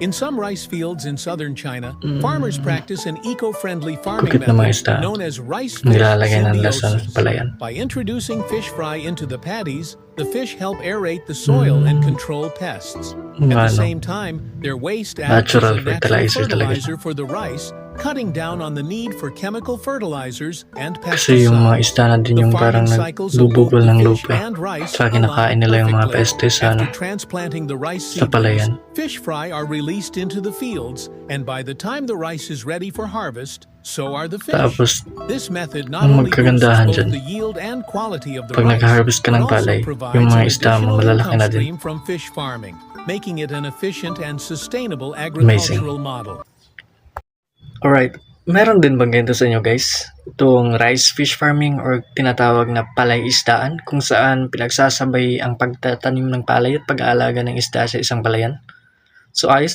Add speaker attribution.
Speaker 1: In some rice fields in southern China, farmers practice an eco-friendly farming
Speaker 2: Kukit na mga
Speaker 1: method
Speaker 2: isda.
Speaker 1: known as rice-fish
Speaker 2: Nilalagay ng lason
Speaker 1: symbiosis.
Speaker 2: sa palayan.
Speaker 1: By introducing fish fry into the paddies, the fish help aerate the soil and control pests. At the same time, their waste acts as
Speaker 2: Natural
Speaker 1: a natural
Speaker 2: fertilizer talaga
Speaker 1: fertilizer for the rice, cutting down on the need for chemical fertilizers and
Speaker 2: Kasi yung mga
Speaker 1: pesticides.
Speaker 2: isda na din
Speaker 1: The
Speaker 2: yung
Speaker 1: farming
Speaker 2: parang
Speaker 1: cycles of both
Speaker 2: nagbubukol
Speaker 1: the
Speaker 2: ng
Speaker 1: fish
Speaker 2: lupa.
Speaker 1: and rice
Speaker 2: Saka kinakain
Speaker 1: align
Speaker 2: nila yung mga
Speaker 1: perfectly.
Speaker 2: pestes sa,
Speaker 1: After transplanting the rice
Speaker 2: sa palayan.
Speaker 1: seedlings, fish fry are released into the fields, and by the time the rice is ready for harvest, so are the fish.
Speaker 2: Tapos,
Speaker 1: This method not
Speaker 2: ang
Speaker 1: only boosts
Speaker 2: magkagandahan
Speaker 1: both
Speaker 2: dyan,
Speaker 1: the yield and quality of the
Speaker 2: pag
Speaker 1: rice,
Speaker 2: nag-harvest ka ng
Speaker 1: but also
Speaker 2: palay,
Speaker 1: provides
Speaker 2: yung mga
Speaker 1: an
Speaker 2: isda mo
Speaker 1: additional
Speaker 2: malalaki
Speaker 1: income
Speaker 2: na din.
Speaker 1: stream from fish farming, making it an efficient and sustainable agricultural model.
Speaker 2: Alright, meron din bang ganito sa inyo guys? Itong rice fish farming or tinatawag na palay isdaan kung saan pinagsasabay ang pagtatanim ng palay at pag-aalaga ng isda sa isang palayan. So ayos